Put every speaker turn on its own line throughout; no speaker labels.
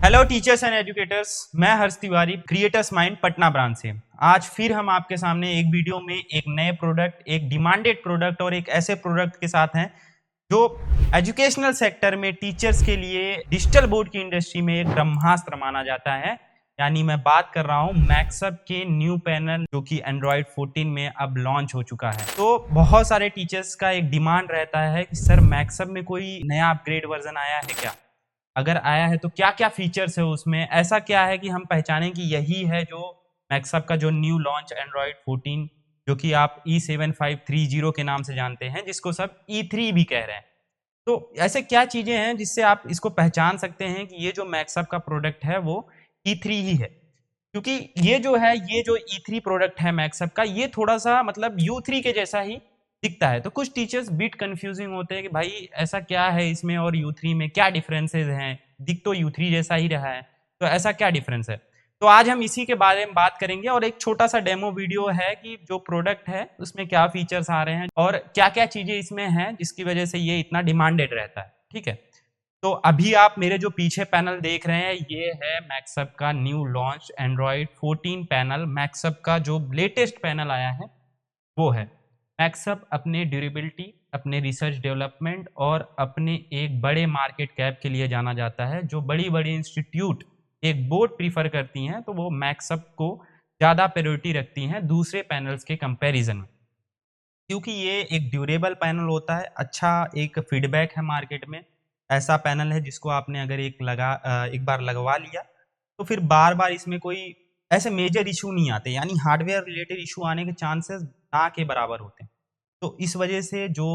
Hello teachers and educators, मैं Harsh Tiwari creators mind Patna branch से। आज फिर हम आपके सामने एक वीडियो में एक नए प्रोडक्ट, एक डिमांडेड प्रोडक्ट और एक ऐसे प्रोडक्ट के साथ हैं जो एजुकेशनल सेक्टर में टीचर्स के लिए डिजिटल बोर्ड की इंडस्ट्री में एक ब्रह्मास्त्र माना जाता है। यानी मैं बात कर रहा हूँ मैक्सअप के न्यू पैनल जो कि एंड्रॉयड 14 में अब लॉन्च हो चुका है। तो बहुत सारे टीचर्स का एक डिमांड रहता है कि सर मैक्सअप में कोई नया अपग्रेड वर्जन आया है क्या, अगर आया है तो क्या क्या फीचर्स है उसमें, ऐसा क्या है कि हम पहचानें कि यही है जो मैक्सअप का जो न्यू लॉन्च एंड्रॉयड 14 जो कि आप E7530 के नाम से जानते हैं, जिसको सब E3 भी कह रहे हैं। तो ऐसे क्या चीजें हैं जिससे आप इसको पहचान सकते हैं कि ये जो मैक्सअप का प्रोडक्ट है वो E3 ही है। क्योंकि ये जो E3 प्रोडक्ट है मैक्सअप का, ये थोड़ा सा मतलब U3 के जैसा ही दिखता है। तो कुछ टीचर्स बिट कंफ्यूजिंग होते हैं कि भाई ऐसा क्या है इसमें और U3 में क्या डिफरेंसेस हैं, दिख तो U3 जैसा ही रहा है, तो ऐसा क्या डिफरेंस है। तो आज हम इसी के बारे में बात करेंगे और एक छोटा सा डेमो वीडियो है कि जो प्रोडक्ट है उसमें क्या फीचर्स आ रहे हैं और क्या क्या चीजें इसमें हैं जिसकी वजह से ये इतना डिमांडेड रहता है। ठीक है, तो अभी आप मेरे जो पीछे पैनल देख रहे हैं ये है मैक्सअप का न्यू लॉन्च एंड्रॉयड 14 पैनल। मैक्सअप का जो लेटेस्ट पैनल आया है वो है। मैक्सअप अपने ड्यूरेबिलिटी, अपने रिसर्च डेवलपमेंट और अपने एक बड़े मार्केट कैप के लिए जाना जाता है। जो बड़ी बड़ी इंस्टीट्यूट एक बोर्ड प्रीफर करती हैं तो वो मैक्सअप को ज़्यादा प्रायोरिटी रखती हैं दूसरे पैनल्स के कंपैरिजन में, क्योंकि ये एक ड्यूरेबल पैनल होता है। अच्छा एक फीडबैक है मार्केट में, ऐसा पैनल है जिसको आपने अगर एक बार लगवा लिया तो फिर बार बार इसमें कोई ऐसे मेजर इशू नहीं आते, यानी हार्डवेयर रिलेटेड इशू आने के चांसेस ना के बराबर होते हैं। तो इस वजह से जो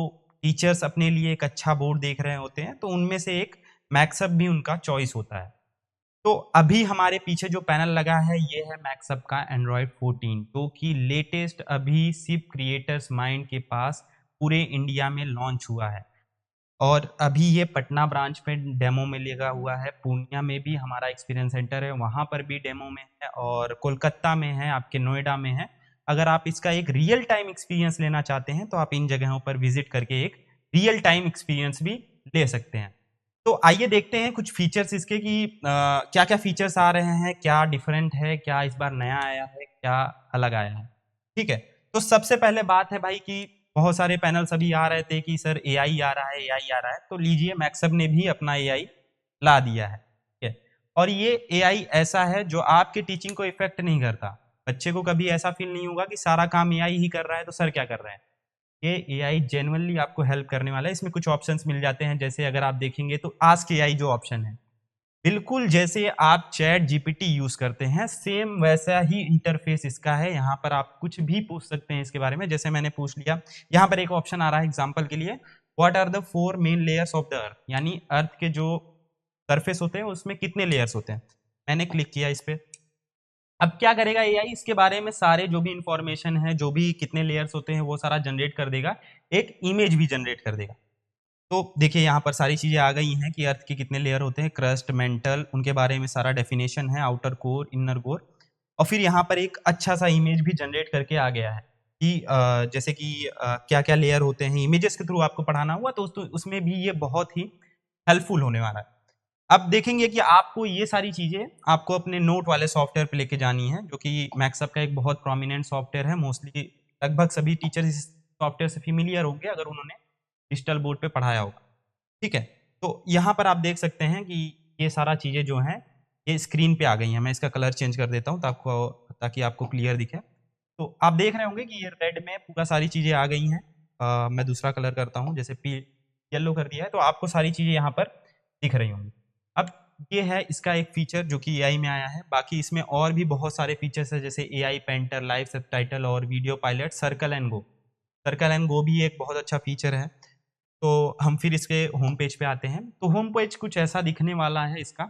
टीचर्स अपने लिए एक अच्छा बोर्ड देख रहे होते हैं तो उनमें से एक मैक्सअप भी उनका चॉइस होता है। तो अभी हमारे पीछे जो पैनल लगा है ये है मैक्सअप का एंड्रॉयड 14 जो कि लेटेस्ट अभी सिर्फ क्रिएटर्स माइंड के पास पूरे इंडिया में लॉन्च हुआ है। और अभी ये पटना ब्रांच पे डेमो में लगा हुआ है, पूर्णिया में भी हमारा एक्सपीरियंस सेंटर है, वहाँ पर भी डेमो में है और कोलकाता में है, आपके नोएडा में है। अगर आप इसका एक रियल टाइम एक्सपीरियंस लेना चाहते हैं तो आप इन जगहों पर विजिट करके एक रियल टाइम एक्सपीरियंस भी ले सकते हैं। तो आइए देखते हैं कुछ फीचर्स इसके कि क्या क्या फीचर्स आ रहे हैं, क्या डिफरेंट है, क्या इस बार नया आया है, क्या अलग आया है। ठीक है, तो सबसे पहले बात है भाई कि बहुत सारे पैनल्स अभी आ रहे थे कि सर एआई आ रहा है, एआई आ रहा है, तो लीजिए मैक्सअप ने भी अपना एआई ला दिया है। ठीक है, और ये एआई ऐसा है जो आपके टीचिंग को इफेक्ट नहीं करता। बच्चे को कभी ऐसा फील नहीं होगा कि सारा काम एआई ही कर रहा है तो सर क्या कर रहे हैं। ये एआई जेन्युइनली आपको हेल्प करने वाला है। इसमें कुछ ऑप्शंस मिल जाते हैं, जैसे अगर आप देखेंगे तो आस्क एआई जो ऑप्शन है, बिल्कुल जैसे आप चैट जीपीटी यूज करते हैं सेम वैसा ही इंटरफेस इसका है। यहाँ पर आप कुछ भी पूछ सकते हैं इसके बारे में, जैसे मैंने पूछ लिया। यहाँ पर एक ऑप्शन आ रहा है एग्जांपल के लिए, what are the 4 main layers of the earth, यानी अर्थ के जो सरफेस होते हैं उसमें कितने लेयर्स होते हैं। मैंने क्लिक किया इस पे। अब क्या करेगा एआई, इसके बारे में सारे जो भी इंफॉर्मेशन है, जो भी कितने लेयर्स होते हैं वो सारा जनरेट कर देगा, एक इमेज भी जनरेट कर देगा। तो देखिए यहाँ पर सारी चीज़ें आ गई हैं कि अर्थ के कितने लेयर होते हैं, क्रस्ट, मेंटल, उनके बारे में सारा डेफिनेशन है, आउटर कोर, इनर कोर। और फिर यहाँ पर एक अच्छा सा इमेज भी जनरेट करके आ गया है कि जैसे कि क्या क्या लेयर होते हैं। इमेजेस के थ्रू आपको पढ़ाना हुआ तो उसमें भी ये बहुत ही हेल्पफुल होने वाला है। अब देखेंगे कि आपको ये सारी चीज़ें आपको अपने नोट वाले सॉफ्टवेयर पे लेके जानी है, जो कि मैक्सअप का एक बहुत प्रोमिनेंट सॉफ्टवेयर है। मोस्टली लगभग सभी टीचर इस सॉफ्टवेयर से फेमिलियर होंगे अगर उन्होंने डिजिटल बोर्ड पे पढ़ाया होगा। ठीक है, तो यहाँ पर आप देख सकते हैं कि ये सारा चीज़ें जो हैं ये स्क्रीन पे आ गई हैं। मैं इसका कलर चेंज कर देता हूँ ताकि आपको क्लियर दिखे। तो आप देख रहे होंगे कि ये रेड में पूरा सारी चीज़ें आ गई हैं। मैं दूसरा कलर करता हूँ, जैसे येलो कर दिया है तो आपको सारी चीज़ें यहाँ पर दिख रही होंगी। अब ये है इसका एक फीचर जो कि एआई में आया है। बाकी इसमें और भी बहुत सारे फीचर्स हैं, जैसे एआई पेंटर, लाइव सबटाइटल और video pilot, circle and go. Circle and go भी एक बहुत अच्छा फीचर है। तो हम फिर इसके होम पेज पे आते हैं। तो होम पेज कुछ ऐसा दिखने वाला है इसका।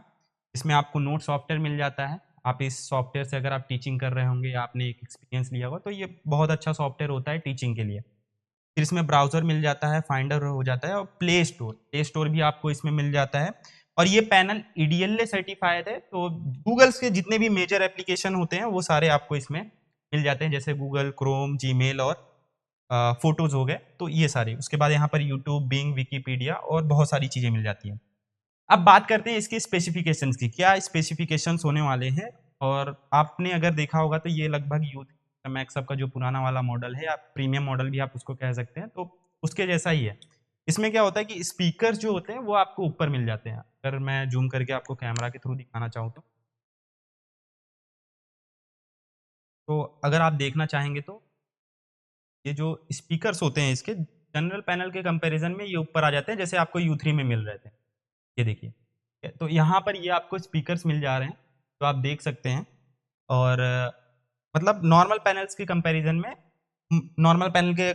इसमें आपको नोट सॉफ्टवेयर मिल जाता है। आप इस सॉफ्टवेयर से अगर आप टीचिंग कर रहे होंगे या आपने एक एक्सपीरियंस लिया होगा तो ये बहुत अच्छा सॉफ्टवेयर होता है टीचिंग के लिए। फिर इसमें ब्राउज़र मिल जाता है, फाइंडर हो जाता है और प्ले स्टोर भी आपको इसमें मिल जाता है। और ये पैनल ईडीएलए सर्टिफाइड है, तो गूगल्स के जितने भी मेजर एप्लीकेशन होते हैं वो सारे आपको इसमें मिल जाते हैं, जैसे गूगल क्रोम, जीमेल और फोटोज़ हो गए, तो ये सारे। उसके बाद यहाँ पर यूट्यूब, बिंग, विकिपीडिया और बहुत सारी चीज़ें मिल जाती हैं। अब बात करते हैं इसके स्पेसिफिकेशंस की, क्या स्पेसिफिकेशंस होने वाले हैं। और आपने अगर देखा होगा तो ये लगभग यूथ मैक्सअप का जो पुराना वाला मॉडल है, या प्रीमियम मॉडल भी आप उसको कह सकते हैं, तो उसके जैसा ही है। इसमें क्या होता है कि स्पीकर जो होते हैं वो आपको ऊपर मिल जाते हैं। अगर मैं जूम करके आपको कैमरा के थ्रू दिखाना चाहूँ तो अगर आप देखना चाहेंगे तो ये जो स्पीकर्स होते हैं इसके जनरल पैनल के कंपैरिजन में ये ऊपर आ जाते हैं, जैसे आपको U3 में मिल रहे थे। ये देखिए, तो यहाँ पर ये आपको स्पीकर्स मिल जा रहे हैं, तो आप देख सकते हैं। और मतलब नॉर्मल पैनल्स के कंपैरिजन में नॉर्मल पैनल के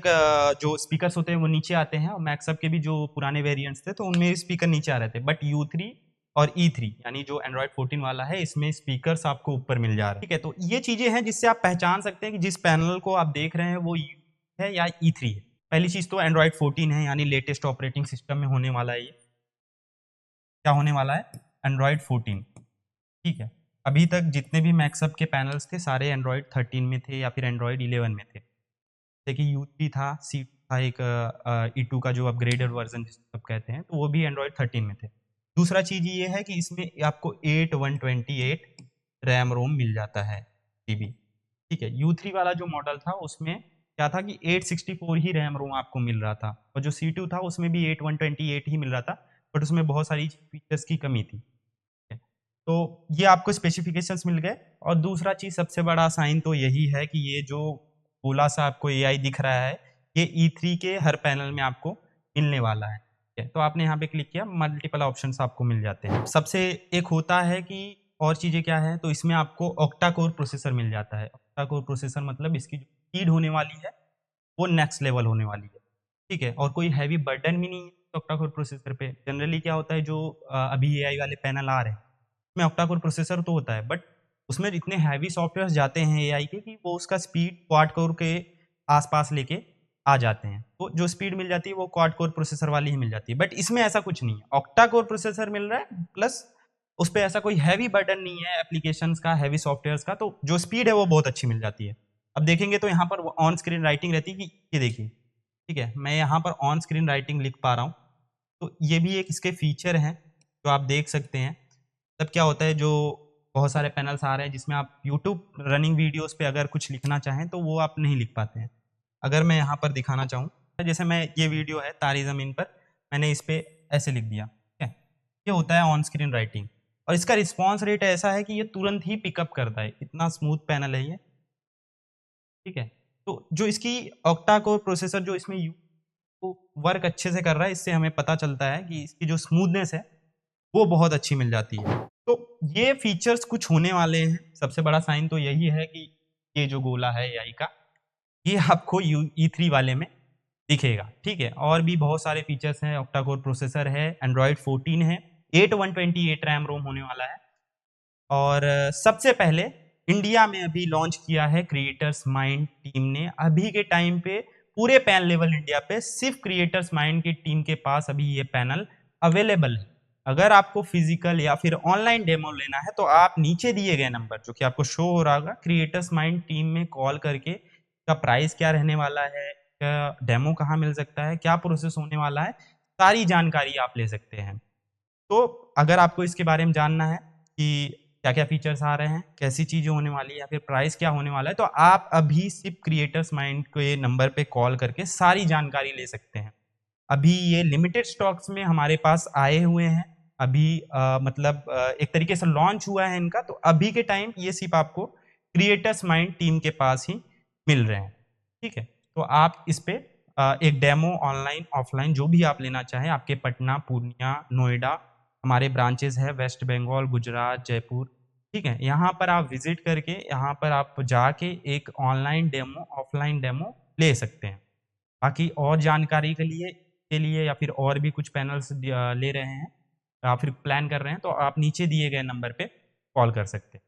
जो स्पीकर्स होते हैं वो नीचे आते हैं, और मैक्सअप के भी जो पुराने वेरिएंट्स थे तो उनमें स्पीकर नीचे आ रहे थे, बट U3 और E3 यानी जो एंड्रॉयड 14 वाला है इसमें स्पीकर्स आपको ऊपर मिल जा रहे हैं। ठीक है, तो ये चीजें हैं जिससे आप पहचान सकते हैं कि जिस पैनल को आप देख रहे हैं वो है या E3 है। पहली चीज तो एंड्रॉयड 14 है, यानी लेटेस्ट ऑपरेटिंग सिस्टम में होने वाला है। ये क्या होने वाला है? एंड्रॉयड 14। ठीक है, अभी तक जितने भी मैक्सअप के पैनल्स थे सारे एंड्रॉयड 13 में थे या फिर एंड्रॉयड 11 में थे। देखिए U3 था, C था एक E2 का जो अपग्रेडेड वर्जन जिसको कहते हैं, तो वो भी एंड्रॉयड 13 में थे। दूसरा चीज ये है कि इसमें आपको 8128 रैम रोम मिल जाता है GB। ठीक है, U3 वाला जो मॉडल था उसमें क्या था कि 864 ही रैम रोम आपको मिल रहा था, और जो C2 था उसमें भी 8128 ही मिल रहा था, बट उसमें बहुत सारी फीचर्स की कमी थी। तो ये आपको स्पेसिफिकेशंस मिल गए। और दूसरा चीज सबसे बड़ा साइन तो यही है कि ये जो गोला सा आपको AI दिख रहा है, ये E3 के हर पैनल में आपको मिलने वाला है। ठीक है, तो आपने यहाँ पे क्लिक किया, मल्टीपल ऑप्शंस आपको मिल जाते हैं। सबसे एक होता है कि और चीजें क्या है, तो इसमें आपको ऑक्टा कोर प्रोसेसर मिल जाता है। ऑक्टा कोर प्रोसेसर मतलब इसकी जो स्पीड होने वाली है वो नेक्स्ट लेवल होने वाली है। ठीक है, और कोई हैवी बर्डन भी नहीं है ऑक्टा कोर प्रोसेसर पे। जनरली क्या होता है, जो अभी AI वाले पैनल आ रहे हैं उसमें ऑक्टा कोर प्रोसेसर तो होता है, बट उसमें इतने हैवी सॉफ्टवेयर जाते हैं AI के कि वो उसका स्पीड क्वाड कोर के आसपास लेके आ जाते हैं। तो जो स्पीड मिल जाती है वो क्वाड कोर प्रोसेसर वाली ही मिल जाती है, बट इसमें ऐसा कुछ नहीं है। ऑक्टा कोर प्रोसेसर मिल रहा है, प्लस उस पर ऐसा कोई हैवी बर्डन नहीं है एप्लीकेशंस का, हैवी सॉफ्टवेयर्स का, तो जो स्पीड है वो बहुत अच्छी मिल जाती है। अब देखेंगे तो यहाँ पर ऑन स्क्रीन राइटिंग रहती है कि ये देखिए, ठीक है, मैं यहाँ पर ऑन स्क्रीन राइटिंग लिख पा रहा हूँ, तो ये भी एक इसके फीचर हैं जो आप देख सकते हैं। तब क्या होता है, जो बहुत सारे पैनल्स आ रहे हैं जिसमें आप यूट्यूब रनिंग वीडियोस पे अगर कुछ लिखना चाहें तो वो आप नहीं लिख पाते हैं। अगर मैं यहाँ पर दिखाना चाहूँ, जैसे मैं ये वीडियो है तारी ज़मीन पर, मैंने इस पर ऐसे लिख दिया, ठीक है, ये होता है ऑन स्क्रीन राइटिंग। और इसका रिस्पॉन्स रेट ऐसा है कि ये तुरंत ही पिकअप करता है, इतना स्मूथ पैनल है ये। ठीक है, तो जो इसकी ऑक्टा कोर प्रोसेसर जो इसमें वो वर्क अच्छे से कर रहा है, इससे हमें पता चलता है कि इसकी जो स्मूथनेस है वो बहुत अच्छी मिल जाती है। तो ये फीचर्स कुछ होने वाले हैं। सबसे बड़ा साइन तो यही है कि ये जो गोला है AI का, ये आपको E3 वाले में दिखेगा। ठीक है, और भी बहुत सारे फीचर्स हैं, ऑक्टा कोर प्रोसेसर है, एंड्रॉयड 14 है, 8128 रैम रोम होने वाला है। और सबसे पहले इंडिया में अभी लॉन्च किया है क्रिएटर्स माइंड टीम ने। अभी के टाइम पे पूरे पैन लेवल इंडिया पे सिर्फ क्रिएटर्स माइंड की टीम के पास अभी ये पैनल अवेलेबल है। अगर आपको फिजिकल या फिर ऑनलाइन डेमो लेना है तो आप नीचे दिए गए नंबर जो कि आपको शो हो रहा होगा, क्रिएटर्स माइंड टीम में कॉल करके का प्राइस क्या रहने वाला है, क्या डेमो कहाँ मिल सकता है, क्या प्रोसेस होने वाला है, सारी जानकारी आप ले सकते हैं। तो अगर आपको इसके बारे में जानना है कि क्या-क्या फीचर्स आ रहे हैं, कैसी चीज़ें होने वाली है या फिर प्राइस क्या होने वाला है, तो आप अभी सिर्फ क्रिएटर्स माइंड के नंबर पे कॉल करके सारी जानकारी ले सकते हैं। अभी ये लिमिटेड स्टॉक्स में हमारे पास आए हुए हैं। अभी मतलब एक तरीके से लॉन्च हुआ है इनका, तो अभी के टाइम ये सिर्फ आपको क्रिएटर्स माइंड टीम के पास ही मिल रहे हैं। ठीक है, तो आप इस पे एक डेमो ऑनलाइन, ऑफलाइन जो भी आप लेना चाहें, आपके पटना, पूर्णिया, नोएडा हमारे ब्रांचेस है, वेस्ट बंगाल, गुजरात, जयपुर। ठीक है, यहाँ पर आप विजिट करके यहाँ पर आप जाके एक ऑनलाइन डेमो, ऑफलाइन डेमो ले सकते हैं। बाकी और जानकारी के लिए या फिर और भी कुछ पैनल्स ले रहे हैं या फिर प्लान कर रहे हैं, तो आप नीचे दिए गए नंबर पे कॉल कर सकते हैं।